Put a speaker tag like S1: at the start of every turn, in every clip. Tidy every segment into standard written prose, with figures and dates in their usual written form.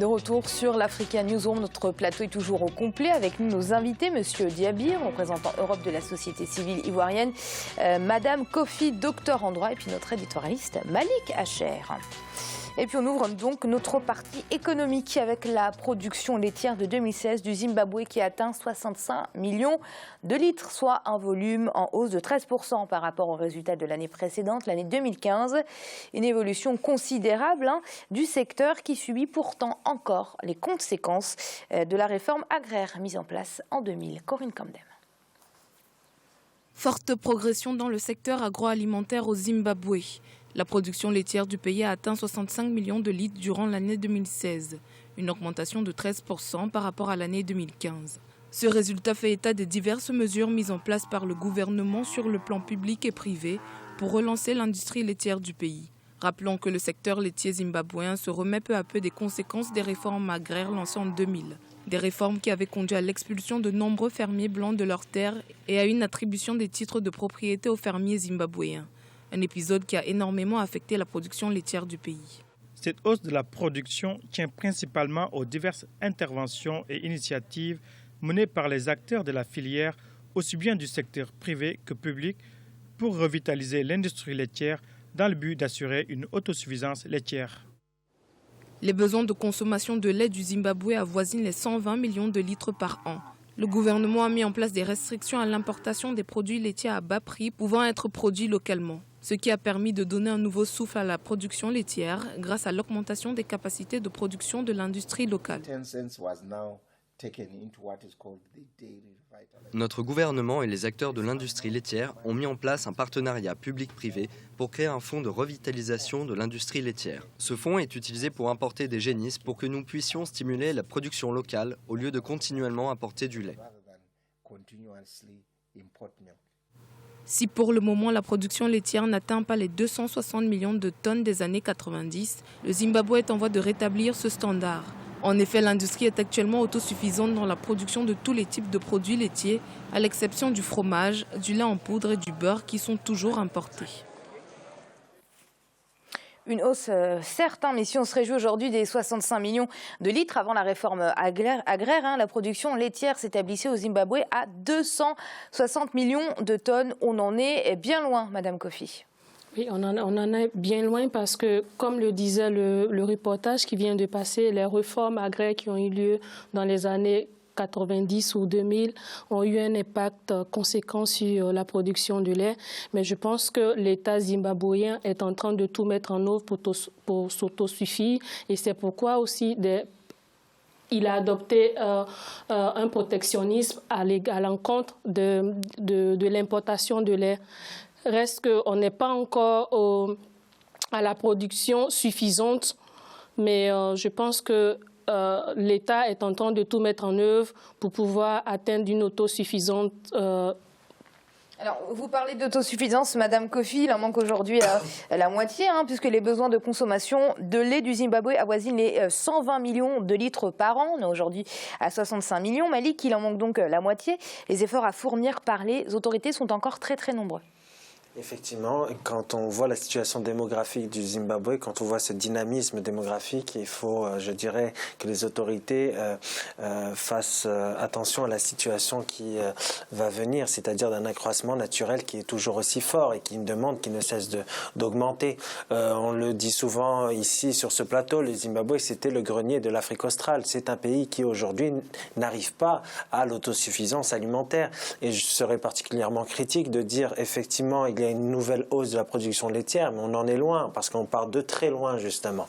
S1: De retour sur l'Africa Newsroom, notre plateau est toujours au complet avec nous nos invités, Monsieur Diaby, représentant Europe de la société civile ivoirienne, Madame Kofi, docteur en droit, et puis notre éditorialiste Malik Hacher. Et puis on ouvre donc notre partie économique avec la production laitière de 2016 du Zimbabwe qui a atteint 65 millions de litres, soit un volume en hausse de 13% par rapport au résultat de l'année précédente, l'année 2015. Une évolution considérable du secteur qui subit pourtant encore les conséquences de la réforme agraire mise en place en 2000. Corinne Camden.
S2: Forte progression dans le secteur agroalimentaire au Zimbabwe. La production laitière du pays a atteint 65 millions de litres durant l'année 2016, une augmentation de 13% par rapport à l'année 2015. Ce résultat fait état des diverses mesures mises en place par le gouvernement sur le plan public et privé pour relancer l'industrie laitière du pays. Rappelons que le secteur laitier zimbabwéen se remet peu à peu des conséquences des réformes agraires lancées en 2000. Des réformes qui avaient conduit à l'expulsion de nombreux fermiers blancs de leurs terres et à une attribution des titres de propriété aux fermiers zimbabwéens. Un épisode qui a énormément affecté la production laitière du pays.
S3: Cette hausse de la production tient principalement aux diverses interventions et initiatives menées par les acteurs de la filière, aussi bien du secteur privé que public, pour revitaliser l'industrie laitière dans le but d'assurer une autosuffisance laitière.
S2: Les besoins de consommation de lait du Zimbabwe avoisinent les 120 millions de litres par an. Le gouvernement a mis en place des restrictions à l'importation des produits laitiers à bas prix pouvant être produits localement, ce qui a permis de donner un nouveau souffle à la production laitière grâce à l'augmentation des capacités de production de l'industrie locale.
S4: Notre gouvernement et les acteurs de l'industrie laitière ont mis en place un partenariat public-privé pour créer un fonds de revitalisation de l'industrie laitière. Ce fonds est utilisé pour importer des génisses pour que nous puissions stimuler la production locale au lieu de continuellement importer du lait.
S2: Si pour le moment la production laitière n'atteint pas les 260 millions de tonnes des années 90, le Zimbabwe est en voie de rétablir ce standard. En effet, l'industrie est actuellement autosuffisante dans la production de tous les types de produits laitiers, à l'exception du fromage, du lait en poudre et du beurre qui sont toujours importés.
S1: Une hausse certes, mais si on se réjouit aujourd'hui des 65 millions de litres avant la réforme agraire, la production laitière s'établissait au Zimbabwe à 260 millions de tonnes. On en est bien loin, Madame Kofi.
S5: Oui, on en est bien loin parce que, comme le disait le reportage qui vient de passer, les réformes agraires qui ont eu lieu dans les années 90 ou 2000 ont eu un impact conséquent sur la production de lait. Mais je pense que l'État zimbabwéen est en train de tout mettre en œuvre pour s'autosuffire. Et c'est pourquoi aussi il a adopté un protectionnisme à l'encontre de l'importation de lait. Reste qu'on n'est pas encore à la production suffisante, mais je pense que l'État est en train de tout mettre en œuvre pour pouvoir atteindre une autosuffisance.
S1: Alors, vous parlez d'autosuffisance, Madame Kofi, il en manque aujourd'hui la moitié, puisque les besoins de consommation de lait du Zimbabwe avoisinent les 120 millions de litres par an. On est aujourd'hui à 65 millions. Malik, il en manque donc la moitié. Les efforts à fournir par les autorités sont encore très très nombreux.
S6: Effectivement, quand on voit la situation démographique du Zimbabwe, quand on voit ce dynamisme démographique, il faut, je dirais, que les autorités fassent attention à la situation qui va venir, c'est-à-dire d'un accroissement naturel qui est toujours aussi fort et qui ne cesse d'augmenter. On le dit souvent ici sur ce plateau, le Zimbabwe, c'était le grenier de l'Afrique australe. C'est un pays qui aujourd'hui n'arrive pas à l'autosuffisance alimentaire. Et je serais particulièrement critique de dire effectivement il y a une nouvelle hausse de la production laitière, mais on en est loin, parce qu'on part de très loin, justement.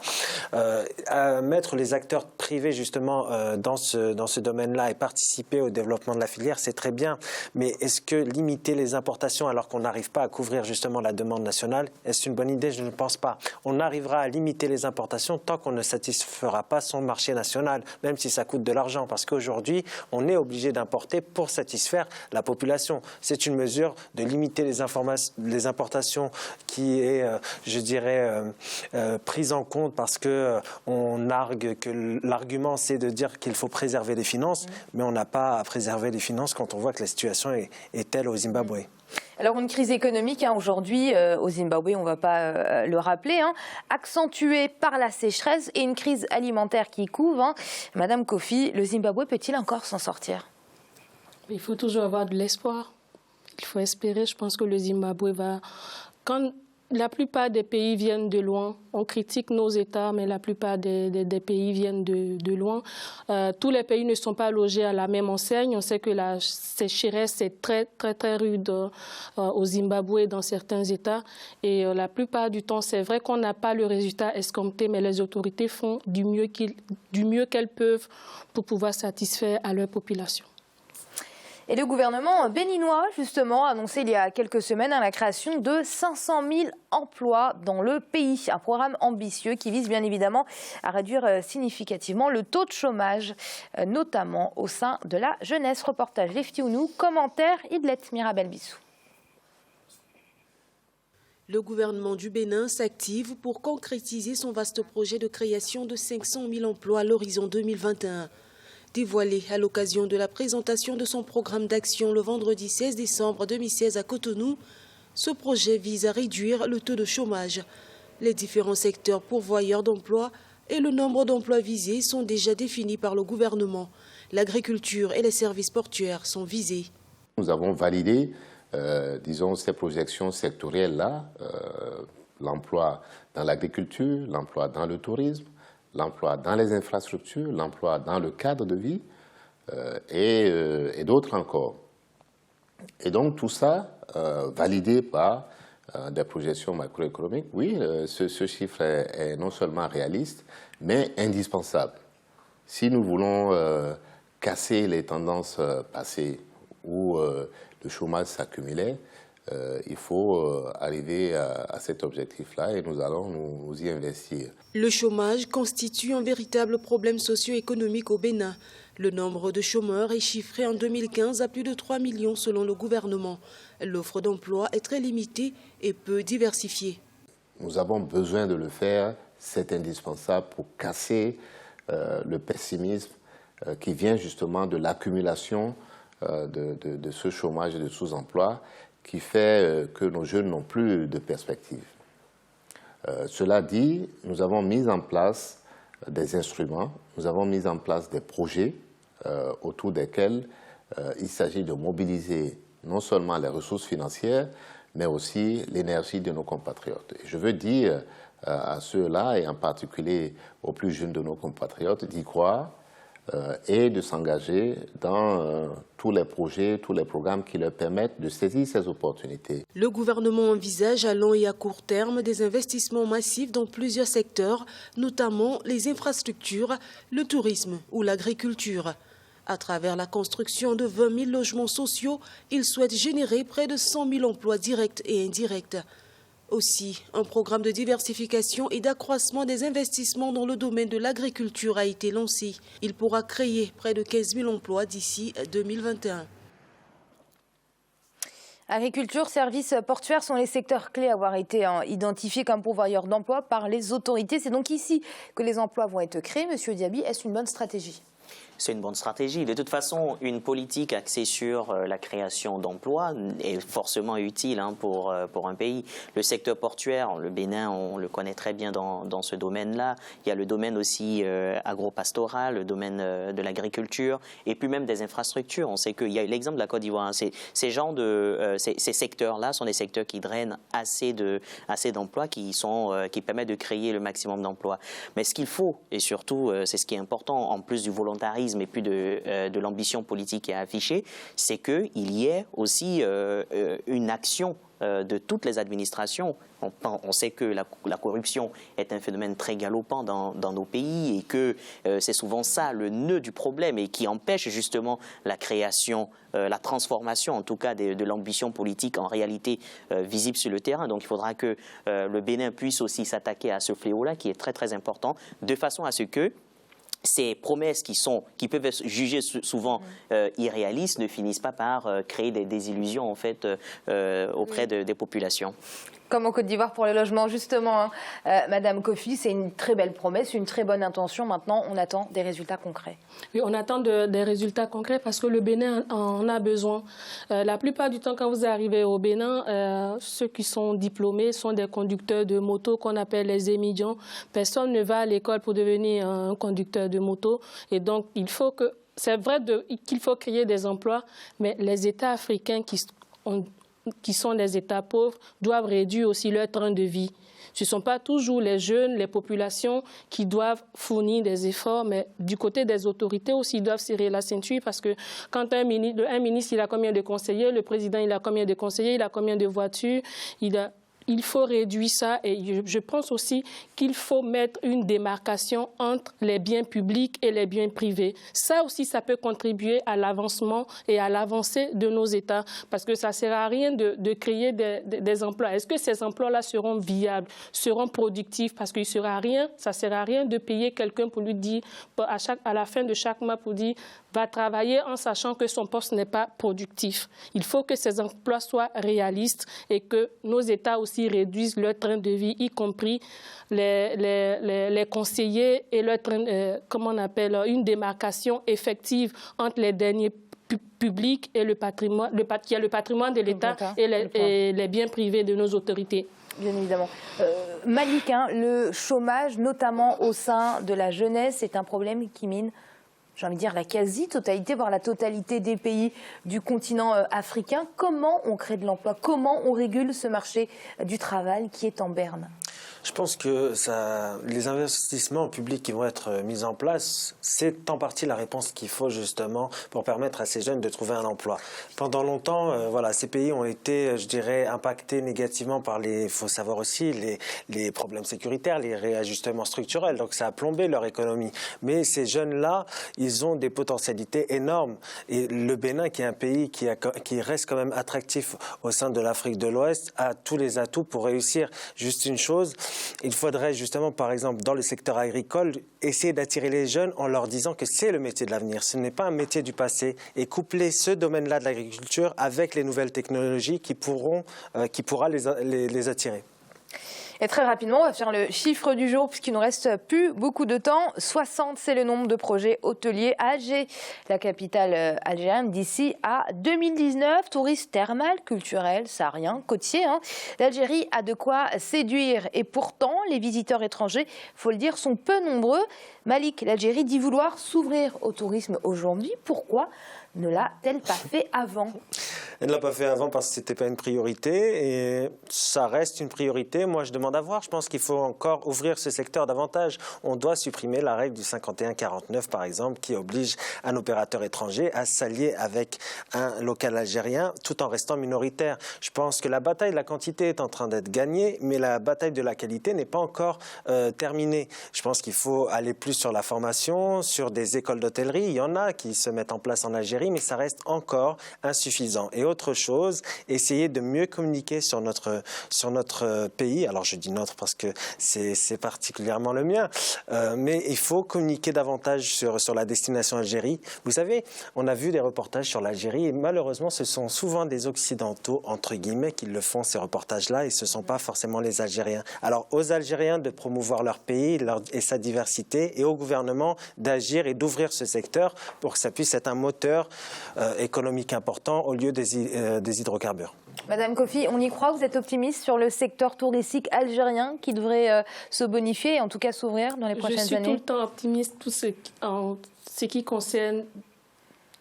S6: Mettre les acteurs privés, justement, dans ce domaine-là et participer au développement de la filière, c'est très bien. Mais est-ce que limiter les importations alors qu'on n'arrive pas à couvrir, justement, la demande nationale, est-ce une bonne idée? Je ne pense pas. On arrivera à limiter les importations tant qu'on ne satisfera pas son marché national, même si ça coûte de l'argent, parce qu'aujourd'hui, on est obligé d'importer pour satisfaire la population. C'est une mesure de limiter les les importations qui est, je dirais, prise en compte parce qu'on argue que l'argument c'est de dire qu'il faut préserver les finances, mais on n'a pas à préserver les finances quand on voit que la situation est telle au Zimbabwe.
S1: Alors une crise économique aujourd'hui au Zimbabwe, on ne va pas le rappeler, accentuée par la sécheresse et une crise alimentaire qui couve. Madame Kofi, le Zimbabwe peut-il encore s'en sortir?
S5: Il faut toujours avoir de l'espoir. Il faut espérer. Je pense que le Zimbabwe va... Quand la plupart des pays viennent de loin, on critique nos États, mais la plupart des pays viennent de loin. Tous les pays ne sont pas logés à la même enseigne. On sait que la sécheresse est très, très, très rude au Zimbabwe, dans certains États. Et la plupart du temps, c'est vrai qu'on n'a pas le résultat escompté, mais les autorités font du mieux qu'elles peuvent pour pouvoir satisfaire à leur population.
S1: Et le gouvernement béninois, justement, a annoncé il y a quelques semaines la création de 500 000 emplois dans le pays. Un programme ambitieux qui vise bien évidemment à réduire significativement le taux de chômage, notamment au sein de la jeunesse. Reportage Leftiounou, commentaire Idlet Mirabel Bissou.
S7: Le gouvernement du Bénin s'active pour concrétiser son vaste projet de création de 500 000 emplois à l'horizon 2021. Dévoilé à l'occasion de la présentation de son programme d'action le vendredi 16 décembre 2016 à Cotonou, ce projet vise à réduire le taux de chômage. Les différents secteurs pourvoyeurs d'emplois et le nombre d'emplois visés sont déjà définis par le gouvernement. L'agriculture et les services portuaires sont visés.
S8: Nous avons validé, ces projections sectorielles-là, l'emploi dans l'agriculture, l'emploi dans le tourisme, l'emploi dans les infrastructures, l'emploi dans le cadre de vie et d'autres encore. Et donc tout ça, validé par des projections macroéconomiques, oui, ce chiffre est non seulement réaliste, mais indispensable. Si nous voulons casser les tendances passées où le chômage s'accumulait, il faut arriver à cet objectif-là et nous allons nous y investir.
S7: Le chômage constitue un véritable problème socio-économique au Bénin. Le nombre de chômeurs est chiffré en 2015 à plus de 3 millions selon le gouvernement. L'offre d'emploi est très limitée et peu diversifiée.
S8: Nous avons besoin de le faire, c'est indispensable pour casser le pessimisme qui vient justement de l'accumulation de ce chômage et de sous-emploi qui fait que nos jeunes n'ont plus de perspective. Cela dit, nous avons mis en place des instruments, nous avons mis en place des projets autour desquels il s'agit de mobiliser non seulement les ressources financières, mais aussi l'énergie de nos compatriotes. Et je veux dire à ceux-là, et en particulier aux plus jeunes de nos compatriotes, d'y croire, et de s'engager dans tous les projets, tous les programmes qui leur permettent de saisir ces opportunités.
S7: Le gouvernement envisage à long et à court terme des investissements massifs dans plusieurs secteurs, notamment les infrastructures, le tourisme ou l'agriculture. À travers la construction de 20 000 logements sociaux, il souhaite générer près de 100 000 emplois directs et indirects. Aussi, un programme de diversification et d'accroissement des investissements dans le domaine de l'agriculture a été lancé. Il pourra créer près de 15 000 emplois d'ici 2021.
S1: Agriculture, services portuaires sont les secteurs clés à avoir été identifiés comme pourvoyeurs d'emplois par les autorités. C'est donc ici que les emplois vont être créés. Monsieur Diaby, est-ce une bonne stratégie ?
S9: C'est une bonne stratégie. De toute façon, une politique axée sur la création d'emplois est forcément utile pour un pays. Le secteur portuaire, le Bénin, on le connaît très bien dans ce domaine-là. Il y a le domaine aussi agro-pastoral, le domaine de l'agriculture et puis même des infrastructures. On sait qu'il y a l'exemple de la Côte d'Ivoire. Ces secteurs-là sont des secteurs qui drainent assez d'emplois, qui permettent de créer le maximum d'emplois. Mais ce qu'il faut, et surtout, c'est ce qui est important, en plus du volontarisme et puis de l'ambition politique qui est affichée, c'est qu'il y ait aussi une action de toutes les administrations. On sait que la corruption est un phénomène très galopant dans nos pays et que c'est souvent ça le nœud du problème et qui empêche justement la création, la transformation en tout cas de l'ambition politique en réalité visible sur le terrain. Donc il faudra que le Bénin puisse aussi s'attaquer à ce fléau-là qui est très très important de façon à ce que ces promesses qui peuvent être jugées souvent irréalistes ne finissent pas par créer des désillusions en fait, auprès des populations.
S1: Comme en Côte d'Ivoire pour le logement, justement, Madame Kofi, c'est une très belle promesse, une très bonne intention. Maintenant, on attend des résultats concrets.
S5: Oui, on attend des résultats concrets parce que le Bénin en a besoin. La plupart du temps, quand vous arrivez au Bénin, ceux qui sont diplômés sont des conducteurs de moto qu'on appelle les émidiants. Personne ne va à l'école pour devenir un conducteur de moto. Et donc, c'est vrai qu'il faut créer des emplois, mais les États africains qui sont des États pauvres doivent réduire aussi leur train de vie. Ce ne sont pas toujours les jeunes, les populations qui doivent fournir des efforts, mais du côté des autorités aussi, ils doivent serrer la ceinture parce que quand un ministre, il a combien de conseillers, le président, il a combien de conseillers, il a combien de voitures, il faut réduire ça et je pense aussi qu'il faut mettre une démarcation entre les biens publics et les biens privés. Ça aussi, ça peut contribuer à l'avancement et à l'avancée de nos États parce que ça ne sert à rien de créer des emplois. Est-ce que ces emplois-là seront viables, seront productifs? Parce que ça ne sert à rien de payer quelqu'un pour lui dire, à la fin de chaque mois, pour dire va travailler en sachant que son poste n'est pas productif. Il faut que ces emplois soient réalistes et que nos États aussi réduisent leur train de vie, y compris les conseillers et leur train, une démarcation effective entre les derniers publics et le patrimoine de l'État et les biens privés de nos autorités.
S1: Bien évidemment. Malik, le chômage, notamment au sein de la jeunesse, est un problème qui mine, j'ai envie de dire, la quasi-totalité, voire la totalité des pays du continent africain. Comment on crée de l'emploi? Comment on régule ce marché du travail qui est en berne?
S6: Je pense que les investissements publics qui vont être mis en place, c'est en partie la réponse qu'il faut justement pour permettre à ces jeunes de trouver un emploi. Pendant longtemps, ces pays ont été, je dirais, impactés négativement par il faut savoir aussi, les problèmes sécuritaires, les réajustements structurels. Donc ça a plombé leur économie. Mais ces jeunes-là, ils ont des potentialités énormes. Et le Bénin, qui est un pays qui reste quand même attractif au sein de l'Afrique de l'Ouest, a tous les atouts pour réussir. Juste une chose, il faudrait justement, par exemple, dans le secteur agricole, essayer d'attirer les jeunes en leur disant que c'est le métier de l'avenir. Ce n'est pas un métier du passé. Et coupler ce domaine-là de l'agriculture avec les nouvelles technologies qui pourra les attirer.
S1: Et très rapidement, on va faire le chiffre du jour puisqu'il ne nous reste plus beaucoup de temps. 60, c'est le nombre de projets hôteliers à Alger, la capitale algérienne, d'ici à 2019. Tourisme thermal, culturel, saharien, côtier. L'Algérie a de quoi séduire et pourtant, les visiteurs étrangers, il faut le dire, sont peu nombreux. Malik, l'Algérie dit vouloir s'ouvrir au tourisme aujourd'hui. Pourquoi ne l'a-t-elle pas fait avant?
S6: Elle ne l'a pas fait avant parce que ce n'était pas une priorité et ça reste une priorité. Moi, je demande à voir. Je pense qu'il faut encore ouvrir ce secteur davantage. On doit supprimer la règle du 51-49, par exemple, qui oblige un opérateur étranger à s'allier avec un local algérien tout en restant minoritaire. Je pense que la bataille de la quantité est en train d'être gagnée, mais la bataille de la qualité n'est pas encore terminée. Je pense qu'il faut aller plus sur la formation, sur des écoles d'hôtellerie. Il y en a qui se mettent en place en Algérie, mais ça reste encore insuffisant. Et autre chose, essayer de mieux communiquer sur notre pays. Alors je dis notre parce que c'est particulièrement le mien, mais il faut communiquer davantage sur la destination Algérie. Vous savez, on a vu des reportages sur l'Algérie et malheureusement ce sont souvent des Occidentaux, entre guillemets, qui le font, ces reportages-là, et ce ne sont pas forcément les Algériens. Alors aux Algériens de promouvoir leur pays et sa diversité, et au gouvernement d'agir et d'ouvrir ce secteur pour que ça puisse être un moteur économique important au lieu des hydrocarbures.
S1: Madame Kofi, on y croit? Vous êtes optimiste sur le secteur touristique algérien qui devrait se bonifier et en tout cas s'ouvrir dans les prochaines années?
S5: Je suis tout le temps optimiste en ce qui concerne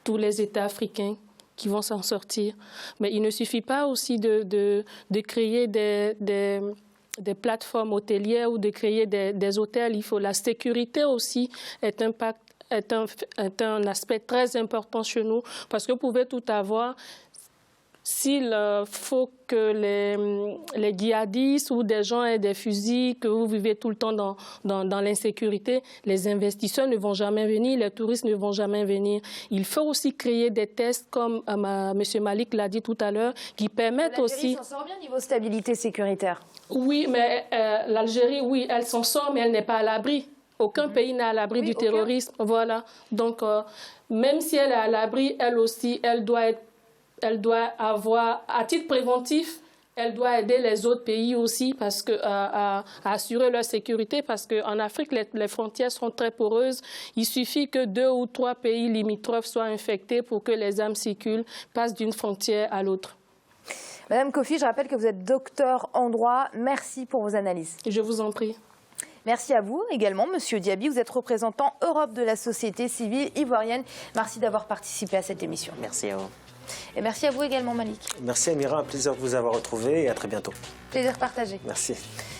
S5: tous les États africains qui vont s'en sortir. Mais il ne suffit pas aussi de créer des plateformes hôtelières ou de créer des hôtels. La sécurité aussi est un aspect très important chez nous parce que vous pouvez tout avoir. S'il faut que les djihadistes ou des gens aient des fusils, que vous vivez tout le temps dans l'insécurité, les investisseurs ne vont jamais venir, les touristes ne vont jamais venir. Il faut aussi créer des tests, comme M. Malik l'a dit tout à l'heure, qui permettent aussi...
S1: L'Algérie s'en sort bien niveau stabilité sécuritaire?
S5: Oui, mais l'Algérie, oui, elle s'en sort, mais elle n'est pas à l'abri. Aucun pays n'est à l'abri du terrorisme. Voilà. Donc, même si elle est à l'abri, elle aussi, elle doit avoir, à titre préventif, elle doit aider les autres pays aussi parce que, à assurer leur sécurité parce qu'en Afrique, les frontières sont très poreuses. Il suffit que 2 ou 3 pays limitrophes soient infectés pour que les armes circulent, passent d'une frontière à l'autre.
S1: Madame Kofi, je rappelle que vous êtes docteur en droit. Merci pour vos analyses.
S5: Je vous en prie.
S1: Merci à vous également, Monsieur Diaby. Vous êtes représentant Europe de la société civile ivoirienne. Merci d'avoir participé à cette émission.
S9: Merci à vous.
S1: Et merci à vous également, Malik.
S6: Merci Amira, un plaisir de vous avoir retrouvé et à très bientôt.
S1: Plaisir partagé.
S6: Merci.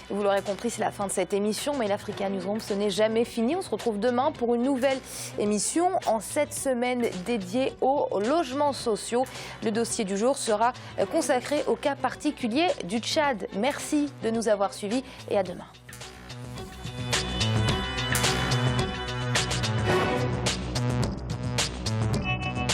S1: Vous l'aurez compris, c'est la fin de cette émission, mais l'Africa Newsroom, ce n'est jamais fini. On se retrouve demain pour une nouvelle émission en cette semaine dédiée aux logements sociaux. Le dossier du jour sera consacré au cas particulier du Tchad. Merci de nous avoir suivis et à demain.